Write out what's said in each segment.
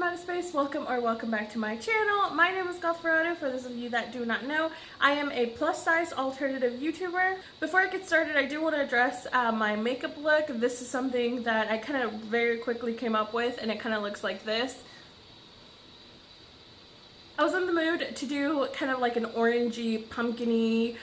Outer Space, welcome back to my channel. My name is Gothic. For those of you that do not know, I am a plus size alternative YouTuber. Before I get started, I do want to address my makeup look. This is something that I kind of very quickly came up with, and it kind of looks like this. I was in the mood to do kind of like an orangey, pumpkin-y,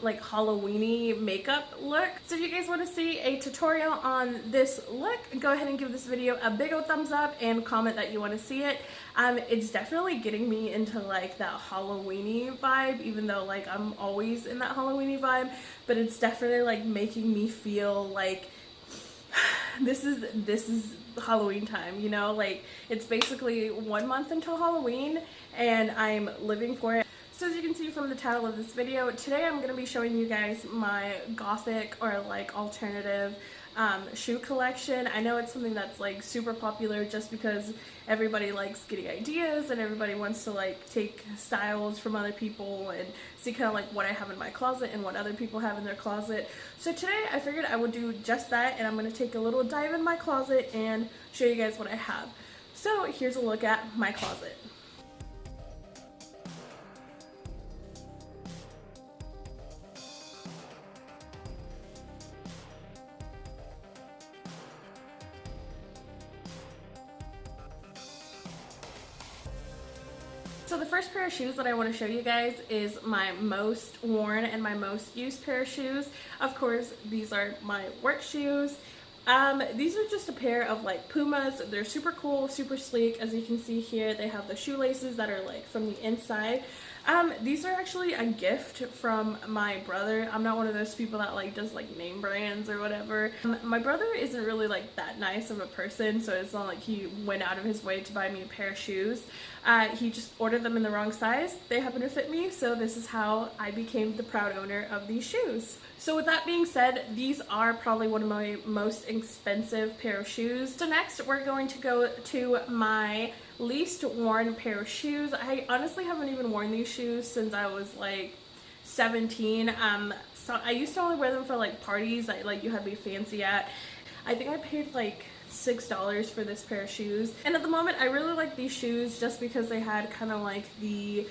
like Halloween-y makeup look. So if you guys want to see a tutorial on this look, go ahead and give this video a big old thumbs up and comment that you want to see it. It's definitely getting me into like that Halloween-y vibe, even though like I'm always in that Halloween-y vibe, but it's definitely like making me feel like this is Halloween time, you know? Like, it's basically 1 month until Halloween and I'm living for it. So as you can see from the title of this video, today I'm going to be showing you guys my Gothic or like alternative shoe collection. I know it's something that's like super popular just because everybody likes getting ideas and everybody wants to like take styles from other people and see kind of like what I have in my closet and what other people have in their closet. So today I figured I would do just that, and I'm going to take a little dive in my closet and show you guys what I have. So here's a look at my closet. So the first pair of shoes that I want to show you guys is my most worn and my most used pair of shoes. Of course, these are my work shoes. These are just a pair of like Pumas. They're super cool, super sleek. As you can see here, they have the shoelaces that are like from the inside. These are actually a gift from my brother. I'm not one of those people that like does like name brands or whatever. My brother isn't really like that nice of a person, so it's not like he went out of his way to buy me a pair of shoes. He just ordered them in the wrong size. They happen to fit me, so this is how I became the proud owner of these shoes. So with that being said, these are probably one of my most expensive pair of shoes. So next we're going to go to my least worn pair of shoes. I honestly haven't even worn these shoes since I was like 17. So I used to only wear them for like parties that like you had to be fancy at. I think I paid like $6 for this pair of shoes, and at the moment I really like these shoes just because they had kind of like the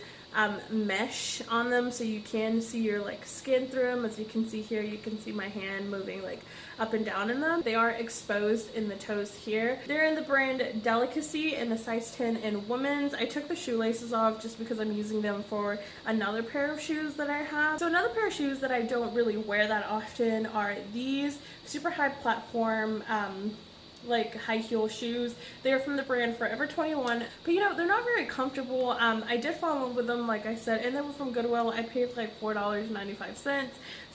mesh on them, so you can see your like skin through them. As you can see here, you can see my hand moving like up and down in them. They are exposed in the toes here. They're in the brand Delicacy in the size 10 in women's. I took the shoelaces off just because I'm using them for another pair of shoes that I have. So another pair of shoes that I don't really wear that often are these super high platform like high heel shoes. They are from the brand Forever 21, but you know, they're not very comfortable. I did fall in love with them, like I said, and they were from Goodwill. I paid like $4.95,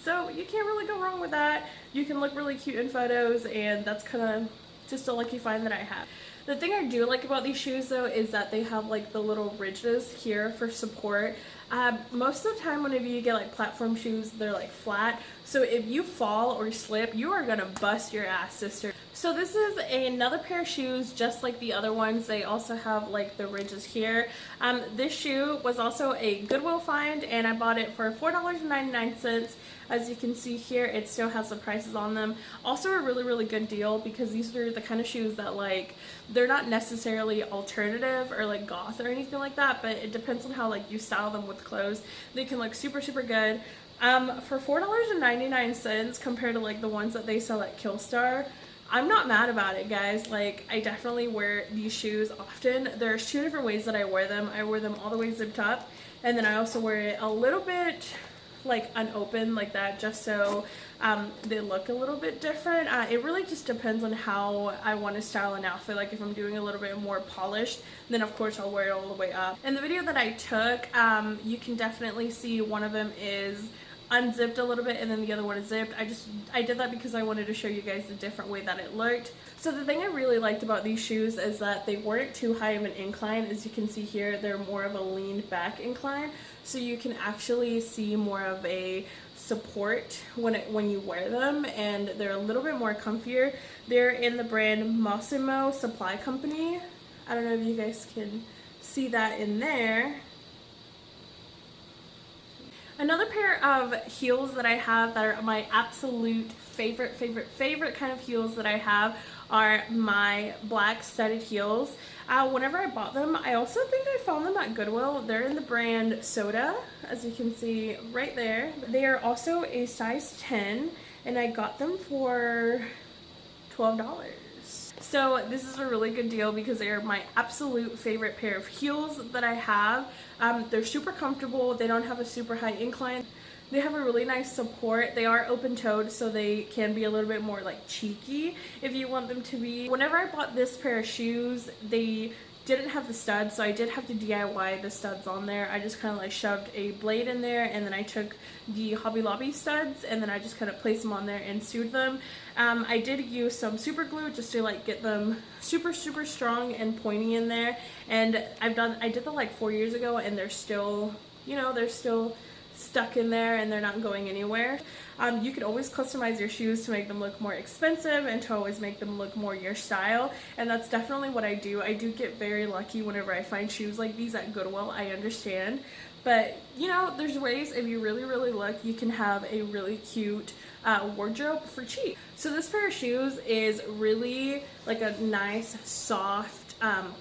so you can't really go wrong with that. You can look really cute in photos, and that's kind of just a lucky find that I have. The thing I do like about these shoes though is that they have like the little ridges here for support. Most of the time whenever you get like platform shoes, they're like flat, so if you fall or slip, you are gonna bust your ass, sister. So this is another pair of shoes just like the other ones. They also have like the ridges here. This shoe was also a Goodwill find, and I bought it for $4.99. As you can see here, it still has the prices on them. Also a really good deal, because these are the kind of shoes that like, they're not necessarily alternative or like goth or anything like that, but it depends on how like you style them with clothes. They can look super good. For $4.99 compared to like the ones that they sell at Killstar, I'm not mad about it, guys. Like, I definitely wear these shoes often. There's two different ways that I wear them. I wear them all the way zipped up, and then I also wear it a little bit like unopened like that, just so they look a little bit different. It really just depends on how I want to style an outfit. Like if I'm doing a little bit more polished, then of course I'll wear it all the way up. In the video that I took, you can definitely see one of them is unzipped a little bit and then the other one is zipped. I did that because I wanted to show you guys the different way that it looked. So the thing I really liked about these shoes is that they weren't too high of an incline. As you can see here, they're more of a leaned back incline, so you can actually see more of a support when you wear them, and they're a little bit more comfier. They're in the brand Massimo Supply Company. I don't know if you guys can see that in there. Another pair of heels that I have that are my absolute favorite kind of heels that I have are my black studded heels. Whenever I bought them, I also think I found them at Goodwill. They're in the brand Soda, as you can see right there. They are also a size 10, and I got them for $12. So this is a really good deal because they are my absolute favorite pair of heels that I have. They're super comfortable. They don't have a super high incline. They have a really nice support. They are open-toed, so they can be a little bit more like cheeky if you want them to be. Whenever I bought this pair of shoes, they didn't have the studs, so I did have to DIY the studs on there. I just kind of like shoved a blade in there, and then I took the Hobby Lobby studs, and then I just kind of placed them on there and sewed them. I did use some super glue just to like get them super strong and pointy in there, and I did that like 4 years ago, and they're still, you know, they're still stuck in there and they're not going anywhere. You can always customize your shoes to make them look more expensive and to always make them look more your style, and that's definitely what I do. I do get very lucky whenever I find shoes like these at Goodwill, I understand. But you know, there's ways, if you really look, you can have a really cute wardrobe for cheap. So this pair of shoes is really like a nice soft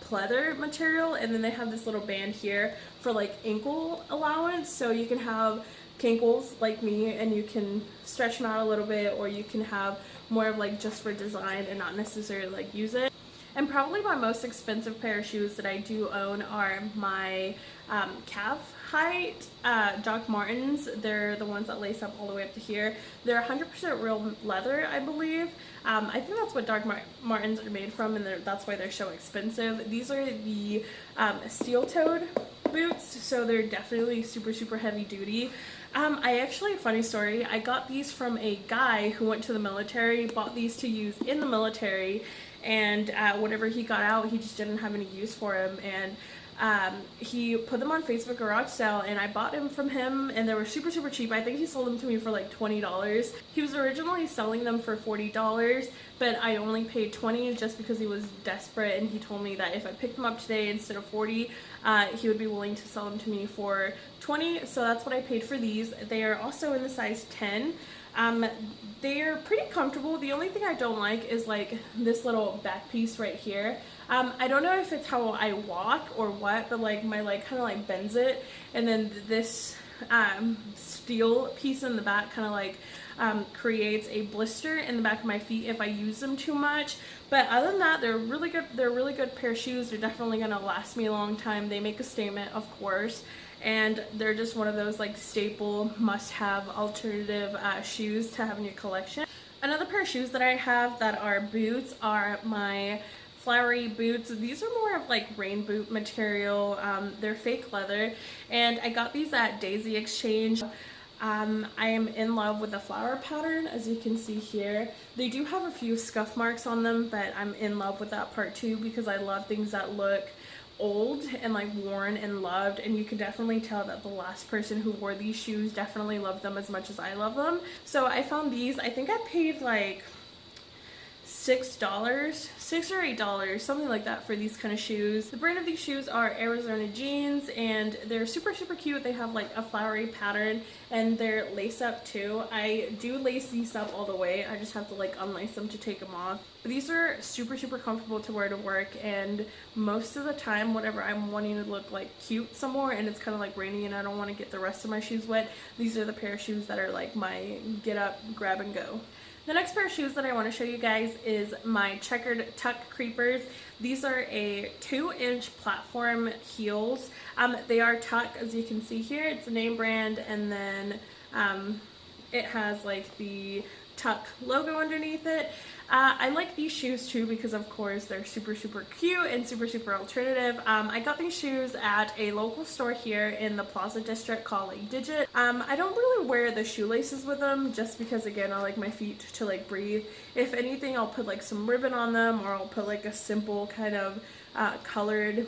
pleather material, and then they have this little band here for like ankle allowance, so you can have cankles like me and you can stretch them out a little bit, or you can have more of like just for design and not necessarily like use it. And probably my most expensive pair of shoes that I do own are my calf height Doc Martens. They're the ones that lace up all the way up to here. They're 100% real leather, I believe. I think that's what Doc Martens are made from, and that's why they're so expensive. These are the steel-toed boots, so they're definitely super heavy duty. I actually, funny story, I got these from a guy who went to the military, bought these to use in the military, and whenever he got out, he just didn't have any use for them, and he put them on Facebook garage sale, and I bought them from him, and they were super cheap. I think he sold them to me for like $20. He was originally selling them for $40, but I only paid $20 just because he was desperate, and he told me that if I picked them up today instead of $40, he would be willing to sell them to me for $20, so that's what I paid for these. They are also in the size 10. They are pretty comfortable. The only thing I don't like is like this little back piece right here. I don't know if it's how I walk or what, but like my leg kind of like bends it, and then this steel piece in the back kind of like creates a blister in the back of my feet if I use them too much. But other than that, they're really good. They're a really good pair of shoes. They're definitely gonna last me a long time. They make a statement, of course, and they're just one of those like staple must-have alternative shoes to have in your collection. Another pair of shoes that I have that are boots are my flowery boots. These are more of like rain boot material. They're fake leather, and I got these at Daisy Exchange. I am in love with the flower pattern, as you can see here. They do have a few scuff marks on them, but I'm in love with that part too, because I love things that look old and like worn and loved, and you can definitely tell that the last person who wore these shoes definitely loved them as much as I love them. So I found these. I think I paid like $6 or $8, something like that, for these kind of shoes. The brand of these shoes are Arizona Jeans, and they're super cute. They have like a flowery pattern, and they're lace up too. I do lace these up all the way. I just have to like unlace them to take them off. But these are super comfortable to wear to work, and most of the time whenever I'm wanting to look like cute somewhere and it's kind of like rainy and I don't want to get the rest of my shoes wet, these are the pair of shoes that are like my get up, grab and go. The next pair of shoes that I want to show you guys is my Checkered Tuck Creepers. These are a 2-inch platform heels. They are tuck, as you can see here. It's a name brand, and then it has like the tuck logo underneath it. I like these shoes too because of course they're super cute and super alternative. I got these shoes at a local store here in the Plaza District called like Digit. I don't really wear the shoelaces with them just because, again, I like my feet to like breathe. If anything, I'll put like some ribbon on them, or I'll put like a simple kind of colored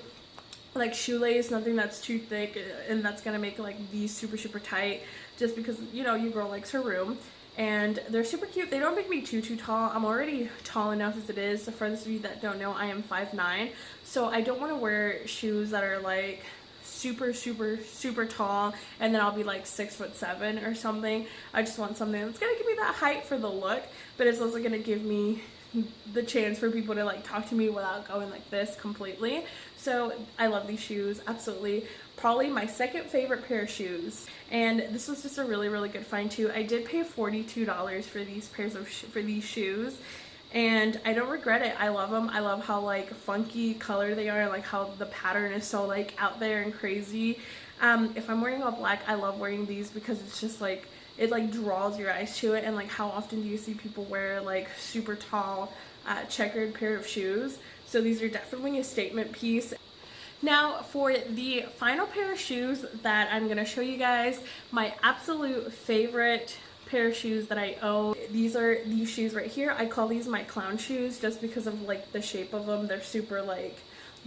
like shoelace, nothing that's too thick and that's gonna make like these super tight, just because, you know, your girl likes her room. And they're super cute. They don't make me too tall. I'm already tall enough as it is. For those of you that don't know, I am 5'9", so I don't want to wear shoes that are like super tall and then I'll be like 6'7" or something. I just want something that's gonna give me that height for the look, but it's also gonna give me the chance for people to like talk to me without going like this completely. So I love these shoes, absolutely. Probably my second favorite pair of shoes, and this was just a really good find too. I did pay $42 for these pairs of for these shoes, and I don't regret it. I love them. I love how like funky color they are, like how the pattern is so like out there and crazy. If I'm wearing all black, I love wearing these because it's just like, it like draws your eyes to it. And like, how often do you see people wear like super tall checkered pair of shoes? So these are definitely a statement piece. Now for the final pair of shoes that I'm gonna show you guys, my absolute favorite pair of shoes that I own. These are these shoes right here. I call these my clown shoes just because of like the shape of them. They're super like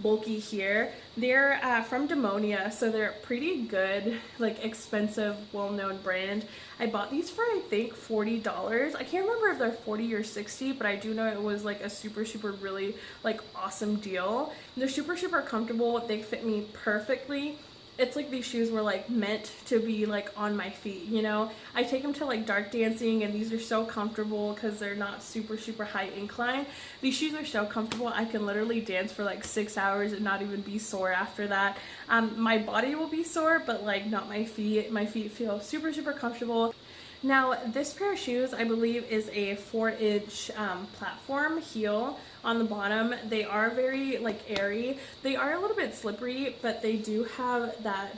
bulky here. They're from Demonia, so they're pretty good, like expensive, well-known brand. I bought these for I think $40. I can't remember if they're 40 or 60, but I do know it was like a super really like awesome deal. They're super comfortable. They fit me perfectly. It's like these shoes were like meant to be like on my feet, you know. I take them to like dark dancing, and these are so comfortable because they're not super high incline. These shoes are so comfortable. I can literally dance for like 6 hours and not even be sore after that. My body will be sore, but like not my feet. My feet feel super comfortable. Now this pair of shoes I believe is a 4-inch platform heel on the bottom. They are very like airy. They are a little bit slippery, but they do have that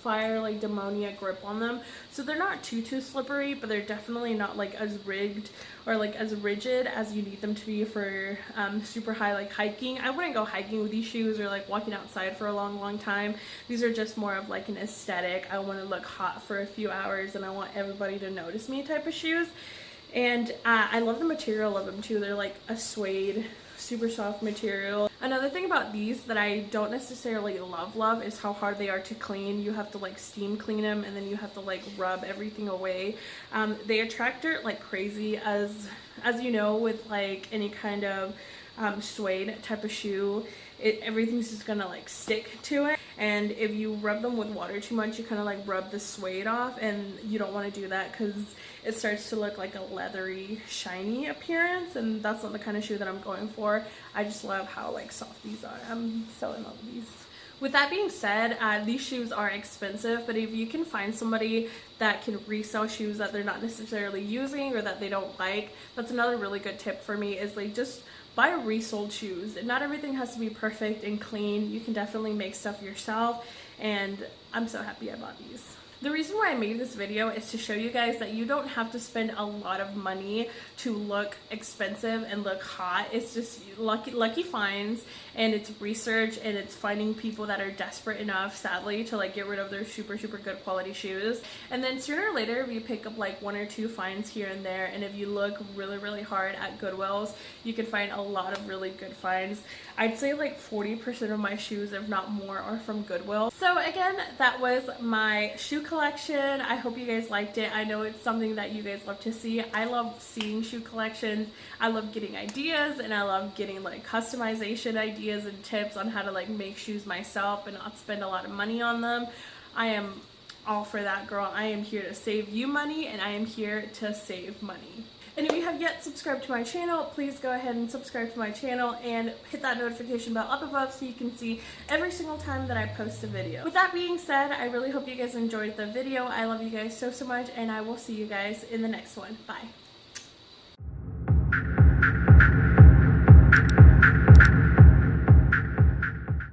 fire like Demonia grip on them, so they're not too slippery, but they're definitely not like as rigged or like as rigid as you need them to be for super high like hiking. I wouldn't go hiking with these shoes or like walking outside for a long time. These are just more of like an aesthetic, I want to look hot for a few hours and I want everybody to notice me type of shoes. And I love the material of them too. They're like a suede, super soft material. Another thing about these that I don't necessarily love is how hard they are to clean. You have to like steam clean them, and then you have to like rub everything away. They attract dirt like crazy, as you know, with like any kind of suede type of shoe. Everything's just gonna like stick to it, and if you rub them with water too much, you kind of like rub the suede off, and you don't want to do that because it starts to look like a leathery shiny appearance, and that's not the kind of shoe that I'm going for. I just love how like soft these are. I'm so in love with these. With that being said, these shoes are expensive, but if you can find somebody that can resell shoes that they're not necessarily using or that they don't like, that's another really good tip for me, is like just buy resold shoes. Not everything has to be perfect and clean. You can definitely make stuff yourself, and I'm so happy I bought these. The reason why I made this video is to show you guys that you don't have to spend a lot of money to look expensive and look hot. It's just lucky finds, and it's research, and it's finding people that are desperate enough, sadly, to like get rid of their super good quality shoes. And then sooner or later, if you pick up like 1 or 2 finds here and there, and if you look really hard at Goodwills, you can find a lot of really good finds. I'd say like 40% of my shoes, if not more, are from Goodwill. So again, that was my shoe collection. I hope you guys liked it. I know it's something that you guys love to see. I love seeing shoe collections. I love getting ideas, and I love getting like customization ideas and tips on how to like make shoes myself and not spend a lot of money on them. I am all for that, girl. I am here to save you money, and I am here to save money. And if you have yet subscribed to my channel, please go ahead and subscribe to my channel and hit that notification bell up above so you can see every single time that I post a video. With that being said, I really hope you guys enjoyed the video. I love you guys so much, and I will see you guys in the next one. Bye.